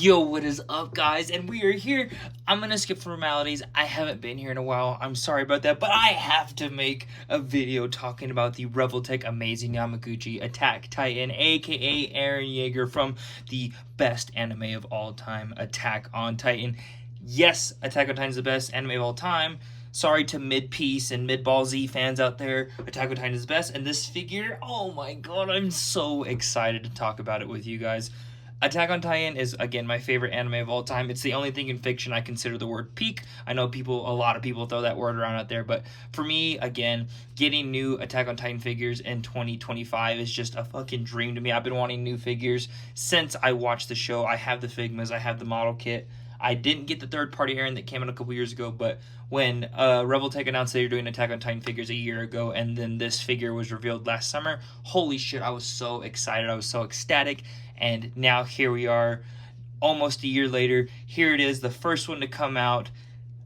Yo, what is up, guys? And we are here. I'm gonna skip formalities. I haven't been here in a while. I'm sorry about that, but I have to make a video talking about the Revoltech Amazing Yamaguchi Attack Titan, aka Eren Yeager from the best anime of all time, Attack on Titan. Yes, Attack on Titan is the best anime of all time. Sorry to Mid-Piece and Mid-Ball Z fans out there. Attack on Titan is the best. And this figure, oh my god, I'm so excited to talk about it with you guys. Attack on Titan is, again, my favorite anime of all time. It's the only thing in fiction I consider the word peak. I know a lot of people throw that word around out there, but for me, again, getting new Attack on Titan figures in 2025 is just a fucking dream to me. I've been wanting new figures since I watched the show. I have the Figmas, I have the model kit. I didn't get the third-party Eren that came out a couple years ago, but when Revoltech announced they were doing Attack on Titan figures a year ago, and then this figure was revealed last summer, holy shit, I was so excited. I was so ecstatic. And now here we are, almost a year later. Here it is, the first one to come out.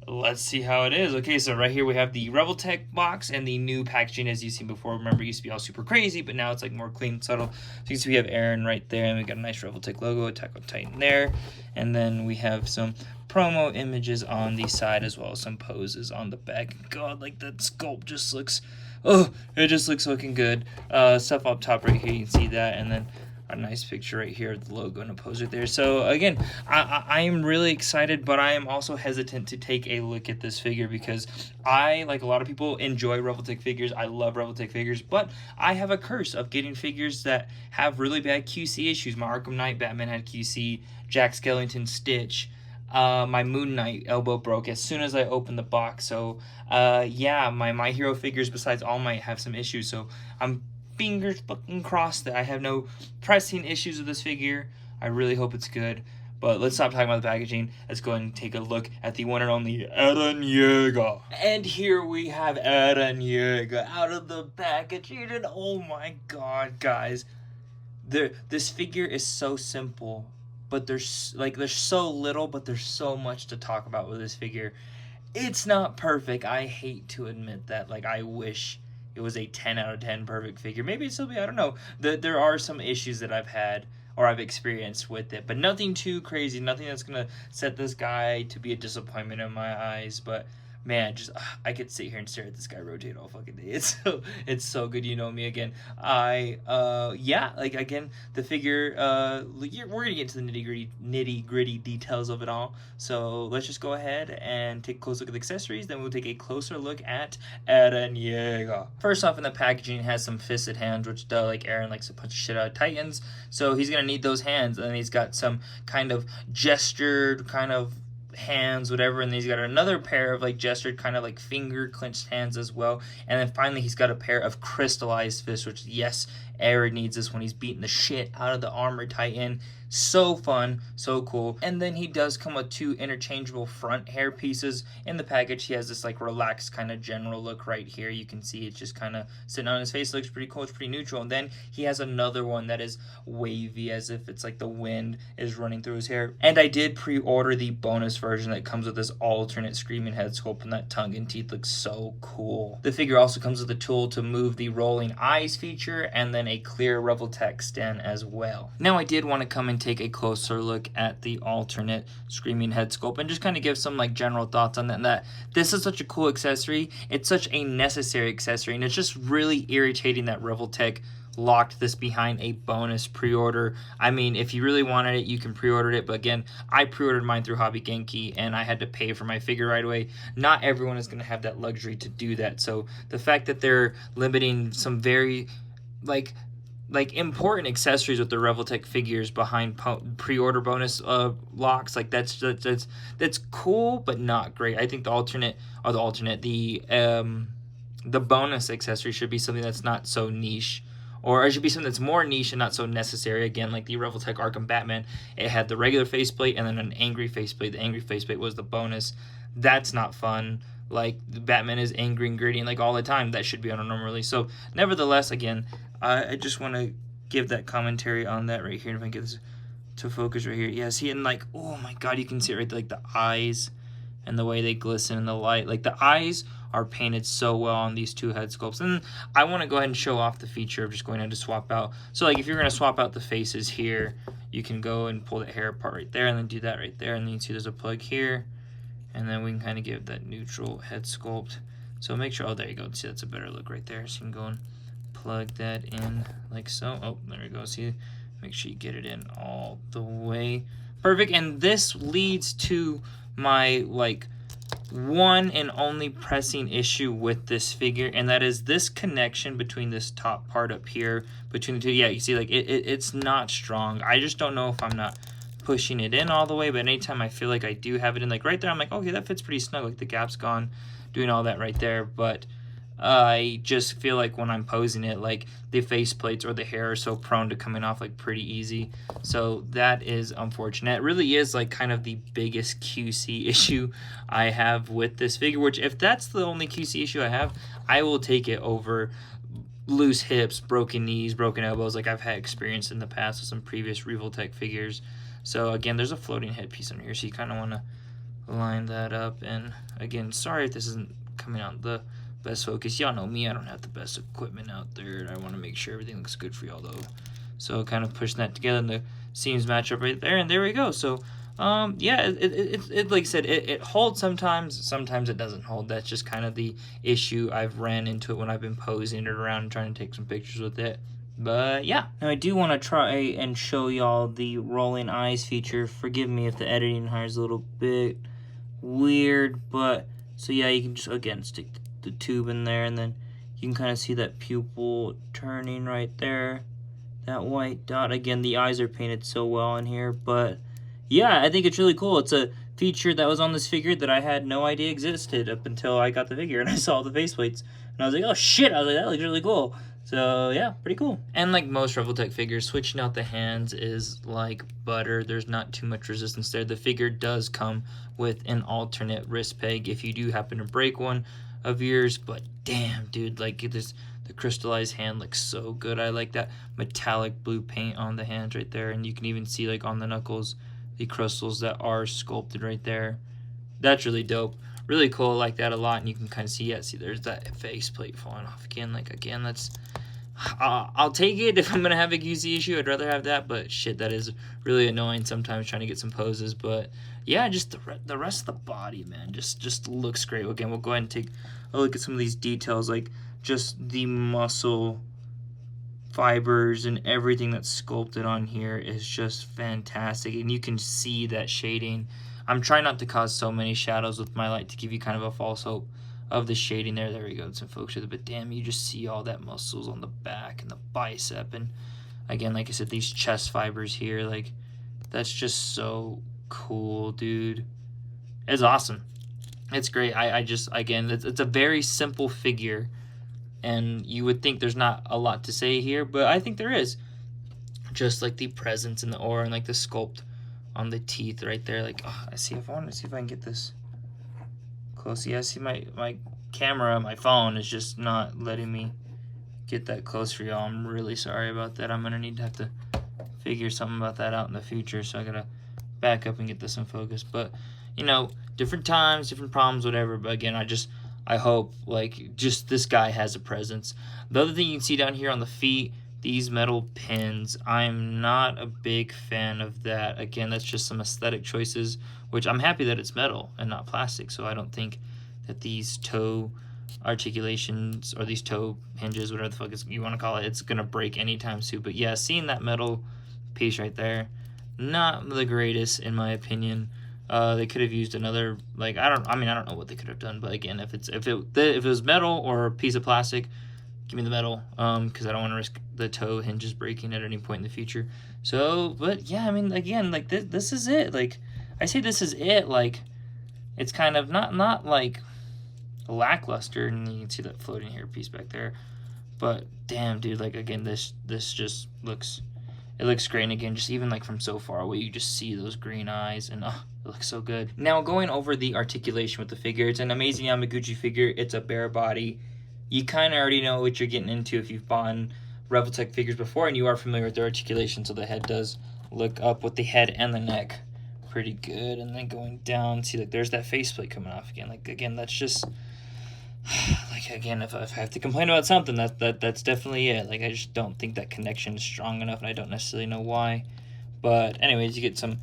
Let's see how it is. Okay, so right here we have the Revoltech box and the new packaging as you've seen before. Remember, it used to be all super crazy, but now it's like more clean, subtle. So you can see we have Eren right there, and we got a nice Revoltech logo, Attack on Titan there. And then we have some promo images on the side as well as some poses on the back. God, like that sculpt just looks, oh, it just looks looking good. Stuff up top right here, you can see that, and then a nice picture right here of the logo and a pose right there. So again, I am really excited, but I am also hesitant to take a look at this figure because I, like a lot of people, enjoy Revoltech figures. I love Revoltech figures, but I have a curse of getting figures that have really bad QC issues. My Arkham Knight Batman had QC, Jack Skellington Stitch, my Moon Knight elbow broke as soon as I opened the box. So yeah, my hero figures besides All Might have some issues. So I'm fingers fucking crossed that I have no pressing issues with this figure. I really hope it's good. But let's stop talking about the packaging. Let's go and take a look at the one and only Eren Yeager. And here we have Eren Yeager out of the packaging. And oh my god, guys. This figure is so simple. But there's so little, but there's so much to talk about with this figure. It's not perfect. I hate to admit that. Like, I wish it was a 10 out of 10 perfect figure. Maybe it still be, I don't know. There are some issues that I've had or I've experienced with it, but nothing too crazy, nothing that's going to set this guy to be a disappointment in my eyes. But man, just I could sit here and stare at this guy rotate all fucking day. It's so good. You know me again. Yeah, like again, the figure, we're gonna get into the nitty gritty details of it all. So let's just go ahead and take a close look at the accessories. Then we'll take a closer look at Eren Yeager. First off, in the packaging, it has some fisted hands, which like Eren likes to punch shit out of Titans. So he's gonna need those hands, and then he's got some kind of gestured kind of hands, whatever, and then he's got another pair of like gestured kind of like finger clenched hands as well, and then finally he's got a pair of crystallized fists, which yes, Eren needs this when he's beating the shit out of the armored Titan. So fun, so cool. And then he does come with two interchangeable front hair pieces in the package. He has this like relaxed kind of general look right here. You can see it's just kind of sitting on his face. It looks pretty cool. It's pretty neutral. And then he has another one that is wavy, as if it's like the wind is running through his hair. And I did pre-order the bonus version that comes with this alternate screaming head sculpt, and that tongue and teeth looks so cool. The figure also comes with a tool to move the rolling eyes feature, and then a clear Revoltech stand as well. Now I did want to come and take a closer look at the alternate screaming head sculpt and just kind of give some like general thoughts on that this is such a cool accessory. It's such a necessary accessory, and it's just really irritating that Revoltech locked this behind a bonus pre-order. I mean, if you really wanted it, you can pre-order it, but again, I pre-ordered mine through Hobby Genki and I had to pay for my figure right away. Not everyone is going to have that luxury to do that. So the fact that they're limiting some very like important accessories with the Revoltech figures behind pre-order bonus locks, like that's cool, but not great. I think the bonus accessory should be something that's not so niche, or it should be something that's more niche and not so necessary. Again, like the Revoltech Arkham Batman, it had the regular faceplate and then an angry faceplate. The angry faceplate was the bonus. That's not fun. Like, the Batman is angry and gritty and like all the time. That should be on a normal release. So nevertheless, again, I just want to give that commentary on that right here. If I can get this to focus right here. Yeah, see, and like, oh my god, you can see it right there, like the eyes and the way they glisten in the light. Like, the eyes are painted so well on these two head sculpts. And I want to go ahead and show off the feature of just going ahead to swap out. So like, if you're going to swap out the faces here, you can go and pull the hair apart right there and then do that right there, and then you can see there's a plug here, and then we can kind of give that neutral head sculpt. So make sure, oh, there you go, see, that's a better look right there. So you can go and plug that in like so. Oh, there we go, see, make sure you get it in all the way. Perfect. And this leads to my like one and only pressing issue with this figure, and that is this connection between this top part up here between the two. Yeah, you see, like it's not strong. I just don't know if I'm not pushing it in all the way, but anytime I feel like I do have it in, like right there, I'm like, okay, that fits pretty snug, like the gap's gone, doing all that right there. But I just feel like when I'm posing it, like the face plates or the hair are so prone to coming off like pretty easy. So that is unfortunate. It really is like kind of the biggest QC issue I have with this figure, which if that's the only QC issue I have, I will take it over loose hips, broken knees, broken elbows, like I've had experience in the past with some previous Revoltech figures. So again, there's a floating headpiece on here, so you kind of want to line that up. And again, sorry if this isn't coming out the best focus. Y'all know me, I don't have the best equipment out there. I want to make sure everything looks good for y'all though. So kind of pushing that together, and the seams match up right there, and there we go. So yeah, it like I said, it holds sometimes it doesn't hold. That's just kind of the issue I've ran into it when I've been posing it around and trying to take some pictures with it. But yeah, now I do want to try and show y'all the rolling eyes feature. Forgive me if the editing here is a little bit weird, but so yeah, you can just again stick the tube in there, and then you can kind of see that pupil turning right there, that white dot. Again, the eyes are painted so well in here, but yeah, I think it's really cool. It's a feature that was on this figure that I had no idea existed up until I got the figure and I saw the faceplates, and I was like, oh shit, I was like, that looks really cool. So yeah, pretty cool. And like most Revoltech figures, switching out the hands is like butter. There's not too much resistance there. The figure does come with an alternate wrist peg if you do happen to break one of yours, but damn, dude, like this, the crystallized hand looks so good. I like that metallic blue paint on the hands right there, and you can even see like on the knuckles the crystals that are sculpted right there. That's really dope. Really cool. I like that a lot, and you can kind of see, yeah, see there's that faceplate falling off again. Like again, that's I'll take it if I'm gonna have a QC issue. I'd rather have that, but shit, that is really annoying sometimes trying to get some poses. But yeah, just the rest of the body, man, just looks great. Again, we'll go ahead and take a look at some of these details, like just the muscle fibers and everything that's sculpted on here is just fantastic, and you can see that shading. I'm trying not to cause so many shadows with my light to give you kind of a false hope of the shading there. There we go, some folks with it, but damn, you just see all that muscles on the back and the bicep, and again, like I said, these chest fibers here, like that's just so cool, dude. It's awesome. It's great. I just, again, it's a very simple figure, and you would think there's not a lot to say here, but I think there is. Just like the presence and the aura and like the sculpt on the teeth right there. Like, oh, I want to see if I can get this close. Yeah, I see my camera, my phone is just not letting me get that close for y'all. I'm really sorry about that. I'm gonna need to have to figure something about that out in the future, so I gotta back up and get this in focus. But you know, different times, different problems, whatever. But again, I hope like just this guy has a presence. The other thing you can see down here on the feet, these metal pins, I'm not a big fan of that. Again, that's just some aesthetic choices, which I'm happy that it's metal and not plastic, so I don't think that these toe articulations or these toe hinges, whatever the fuck you want to call it, it's gonna break anytime soon. But yeah, seeing that metal piece right there, not the greatest in my opinion. They could have used another, like, I don't know what they could have done, but again, if it was metal or a piece of plastic, give me the metal, because I don't want to risk the toe hinges breaking at any point in the future. So, but yeah, I mean, again, like this is it. Like I say, this is it. Like it's kind of not like lackluster, and you can see that floating hair piece back there. But damn, dude, like again, this just looks, it looks great. And again, just even like from so far away, you just see those green eyes, and oh, it looks so good. Now going over the articulation with the figure, it's an amazing Yamaguchi figure. It's a bare body. You kind of already know what you're getting into if you've bought Revoltech figures before and you are familiar with their articulation. So the head does look up with the head and the neck pretty good. And then going down, see, like there's that faceplate coming off again. Like, again, that's just, like, again, if I have to complain about something, that's definitely it. Like, I just don't think that connection is strong enough, and I don't necessarily know why. But anyways, you get some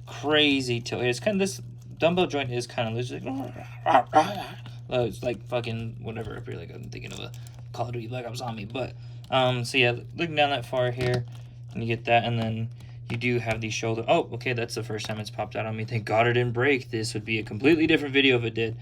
crazy tilt. It's kind of, this dumbbell joint is kind of like, it's like fucking whatever. I feel like I'm thinking of a Call of Duty Black Ops Zombie. But so yeah, looking down that far here, and you get that, and then you do have the shoulder. Oh, okay, that's the first time it's popped out on me. Thank God it didn't break. This would be a completely different video if it did.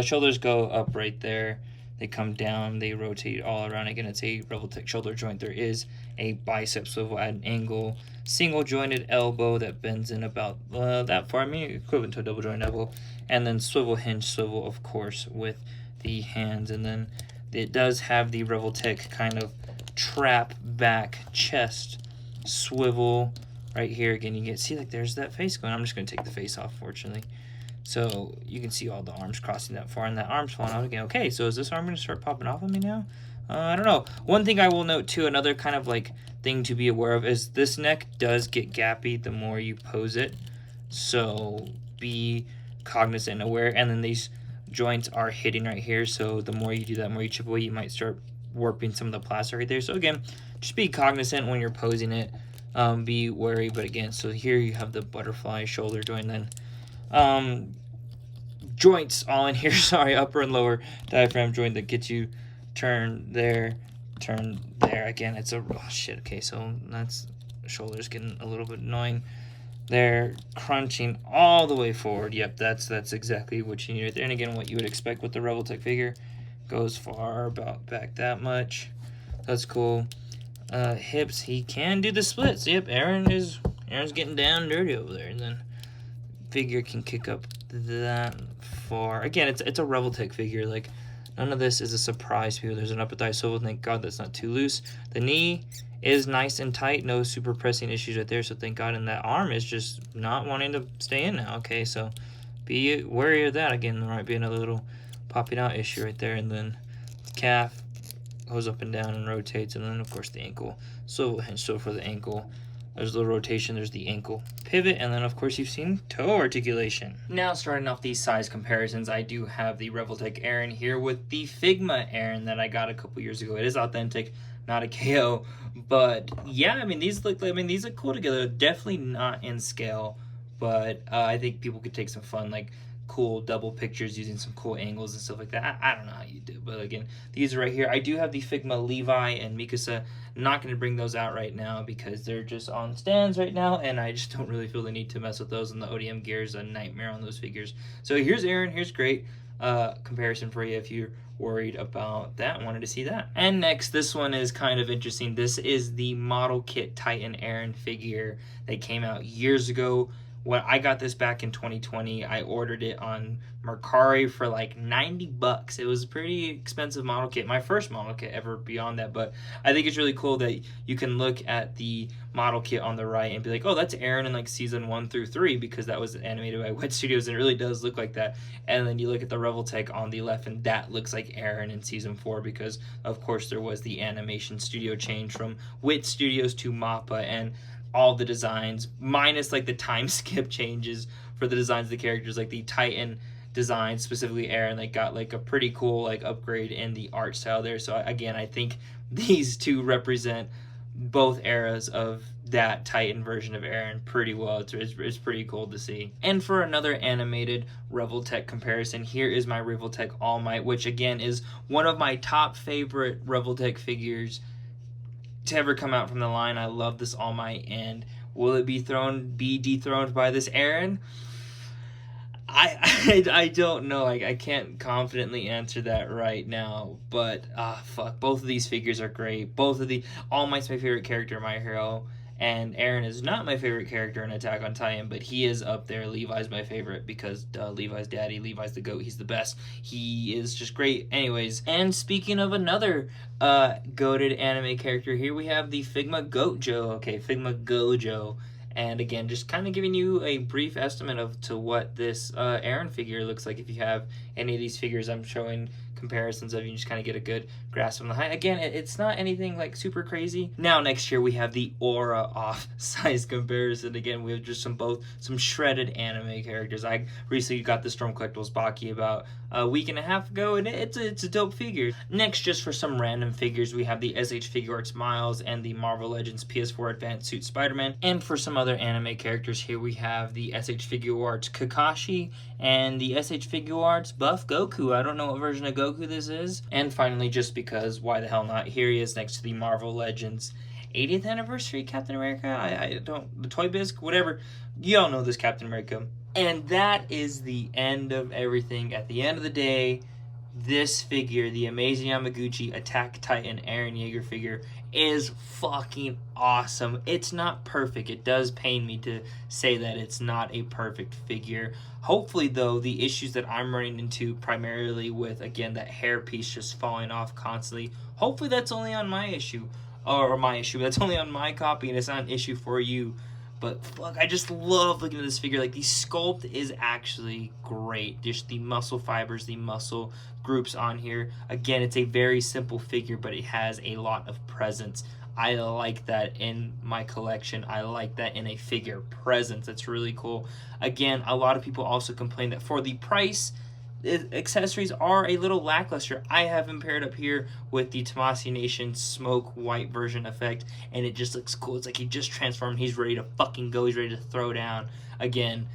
Shoulders go up right there. They come down. They rotate all around. Again, it's a Revoltech shoulder joint. There is a bicep swivel at an angle. Single jointed elbow that bends in about that far. I mean, equivalent to a double jointed elbow. And then swivel hinge swivel, of course, with the hands. And then it does have the Revoltech kind of trap back chest swivel right here. Again, you can see like there's that face going. I'm just going to take the face off, fortunately. So you can see all the arms crossing that far, and that arm's falling out again. Okay, so is this arm going to start popping off on me now? I don't know. One thing I will note too, another kind of like thing to be aware of, is this neck does get gappy the more you pose it. So be cognizant and aware. And then these joints are hitting right here. So the more you do that, the more you chip away, you might start warping some of the plastic right there. So again, just be cognizant when you're posing it. Be wary. But again, so here you have the butterfly shoulder joint, then joints all in here. Sorry, upper and lower diaphragm joint that gets you turn there, turn there. Again, it's a oh shit. Okay, so that's shoulders getting a little bit annoying. They're crunching all the way forward. Yep, that's exactly what you need right there. And again, what you would expect with the Revoltech figure, goes far about back that much. That's cool. Hips, he can do the splits. Yep, Aaron's getting down dirty over there. And then figure can kick up that far. Again, it's a Revoltech figure. Like, none of this is a surprise to people. There's an upper thigh swivel. Thank God that's not too loose. The knee is nice and tight. No super pressing issues right there. So thank God. And that arm is just not wanting to stay in now. Okay, so be wary of that. Again, there might be another little popping out issue right there. And then calf goes up and down and rotates. And then, of course, the ankle. So for the ankle, there's a little rotation, there's the ankle pivot, and then of course you've seen toe articulation. Now starting off these size comparisons, I do have the Revoltech Aaron here with the Figma Aaron that I got a couple years ago. It is authentic, not a KO, but yeah, I mean these look cool together. Definitely not in scale, but I think people could take some fun, like cool double pictures using some cool angles and stuff like that. I don't know how you do, but again, these are right here. I do have the Figma Levi and Mikasa. Not going to bring those out right now because they're just on stands right now, and I just don't really feel the need to mess with those, and the ODM gear is a nightmare on those figures. So here's Aaron. Here's great comparison for you if you're worried about that and wanted to see that. And next, this one is kind of interesting. This is the Model Kit Titan Aaron figure that came out years ago. When I got this back in 2020, I ordered it on Mercari for like 90 bucks. It was a pretty expensive model kit. My first model kit ever beyond that. But I think it's really cool that you can look at the model kit on the right and be like, oh, that's Aaron in like season 1 through 3 because that was animated by Wet Studios and it really does look like that. And then you look at the Revoltech on the left and that looks like Aaron in season 4 because of course there was the animation studio change from Wit Studios to MAPPA, and all the designs minus like the time skip changes for the designs of the characters, like the Titan design, specifically Aaron, they got like a pretty cool like upgrade in the art style there. So again, I think these two represent both eras of that Titan version of Aaron pretty well. It's pretty cool to see. And for another animated Revoltech comparison, here is my Revoltech All Might, which again is one of my top favorite Revoltech figures to ever come out from the line. I love this All Might, and will it be dethroned by this Aaron? I don't know. I can't confidently answer that right now, but fuck, both of these figures are great. All Might's my favorite character in My Hero, and Aaron is not my favorite character in Attack on Titan, but he is up there. Levi's my favorite because Levi's daddy, Levi's the GOAT, he's the best. He is just great. Anyways, and speaking of another goated anime character, here we have the Figma Gojo. Okay, Figma Gojo. And again, just kind of giving you a brief estimate to what this Aaron figure looks like if you have any of these figures I'm showing comparisons of you just kind of get a good grasp on the height. Again, it's not anything like super crazy. Now next here we have the aura off size comparison. Again, we have just some shredded anime characters. I recently got the Storm Collectibles Baki about a week and a half ago, and it's a dope figure. Next, just for some random figures, we have the SH Figuarts Miles and the Marvel Legends PS4 Advanced Suit Spider-Man. And for some other anime characters here, we have the SH Figuarts Kakashi and the SH Figuarts Buff Goku. I don't know what version of Goku this is. And finally, just because, why the hell not, here he is next to the Marvel Legends 80th anniversary Captain America. I don't, the Toy Biz, whatever. You all know this Captain America. And that is the end of everything. At the end of the day, this figure, the amazing Yamaguchi Attack Titan Eren Yeager figure, is fucking awesome. It's not perfect. It does pain me to say that it's not a perfect figure. Hopefully, though, the issues that I'm running into primarily with, again, that hair piece just falling off constantly, hopefully that's only on my issue. Or my issue. That's only on my copy, and it's not an issue for you. But fuck, I just love looking at this figure. Like, the sculpt is actually great. Just the muscle fibers, the muscle groups on here. Again, it's a very simple figure, but it has a lot of presence. I like that in my collection. I like that in a figure presence. That's really cool. Again, a lot of people also complain that for the price, accessories are a little lackluster. I have him paired up here with the Tamasi Nation Smoke White version effect, and it just looks cool. It's like he just transformed. He's ready to fucking go. He's ready to throw down. Again,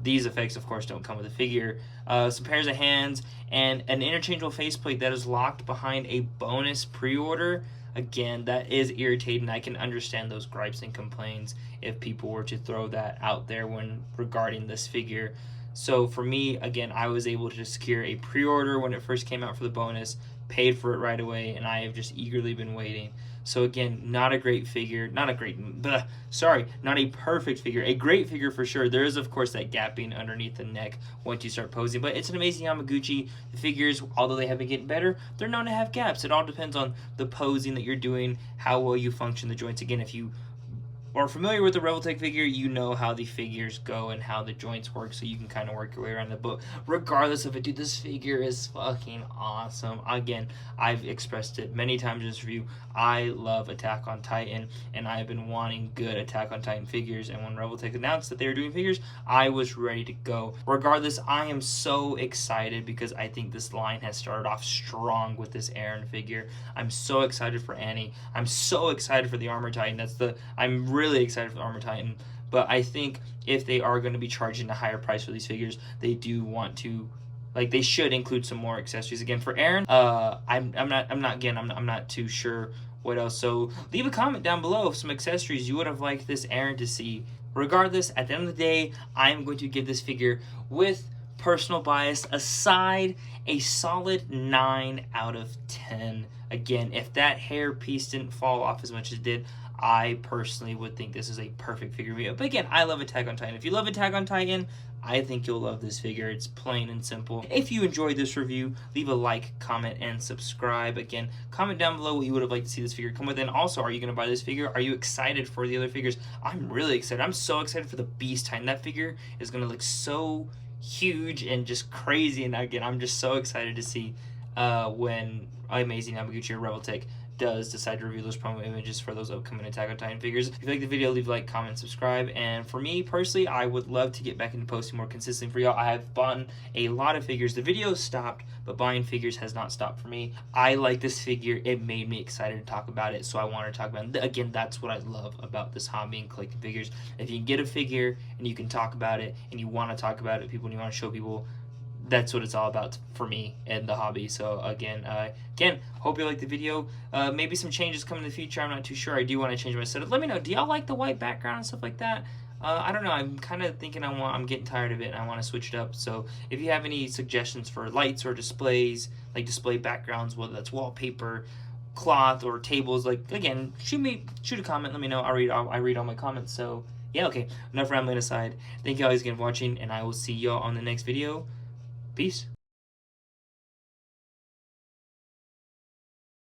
these effects, of course, don't come with a figure. Some pairs of hands and an interchangeable faceplate that is locked behind a bonus pre-order. Again, that is irritating. I can understand those gripes and complaints if people were to throw that out there when regarding this figure. So for me, again, I was able to secure a pre-order when it first came out for the bonus, paid for it right away, and I have just eagerly been waiting. So again, not a great figure, not a perfect figure, a great figure for sure. There is, of course, that gapping underneath the neck once you start posing, but it's an amazing Yamaguchi. The figures, although they have been getting better, they're known to have gaps. It all depends on the posing that you're doing, how well you function the joints. Again, if you are familiar with the Revoltech figure, you know how the figures go and how the joints work, so you can kind of work your way around it. But regardless of it, dude, this figure is fucking awesome. Again, I've expressed it many times in this review. I love Attack on Titan, and I've been wanting good Attack on Titan figures, and when Revoltech announced that they were doing figures, I was ready to go. Regardless, I am so excited because I think this line has started off strong with this Eren figure. I'm so excited for Annie. I'm so excited for the Armor Titan. I'm really excited for the Armor Titan, but I think if they are going to be charging a higher price for these figures, they do want to, like, they should include some more accessories. Again, for Eren, I'm not too sure what else. So leave a comment down below of some accessories you would have liked this Eren to see. Regardless, at the end of the day, I'm going to give this figure, with personal bias aside, a solid 9 out of 10. Again, if that hair piece didn't fall off as much as it did, I personally would think this is a perfect figure review. But again, I love Attack on Titan. If you love Attack on Titan, I think you'll love this figure. It's plain and simple. If you enjoyed this review, leave a like, comment, and subscribe. Again, comment down below what you would have liked to see this figure come with. And also, are you going to buy this figure? Are you excited for the other figures? I'm really excited. I'm so excited for the Beast Titan. That figure is going to look so huge and just crazy. And again, I'm just so excited to see when Amazing Yamaguchi or Revoltech does decide to review those promo images for those upcoming Attack on Titan figures. If you like the video, leave a like, comment, subscribe. And for me personally, I would love to get back into posting more consistently for y'all. I have bought a lot of figures. The video stopped, but buying figures has not stopped for me. I like this figure. It made me excited to talk about it, so I want to talk about it. Again, that's what I love about this hobby and collecting figures. If you can get a figure and you can talk about it and you want to talk about it, people, and you want to show people, that's what it's all about for me and the hobby. So again, hope you like the video. Maybe some changes come in the future. I'm not too sure. I do want to change my setup. Let me know. Do y'all like the white background and stuff like that? I don't know. I'm kind of thinking I'm getting tired of it, and I want to switch it up. So if you have any suggestions for lights or displays, like display backgrounds, whether that's wallpaper, cloth, or tables, like, again, shoot a comment. Let me know. I read all my comments. So yeah, okay. Enough rambling aside. Thank you all again for watching, and I will see y'all on the next video. Peace.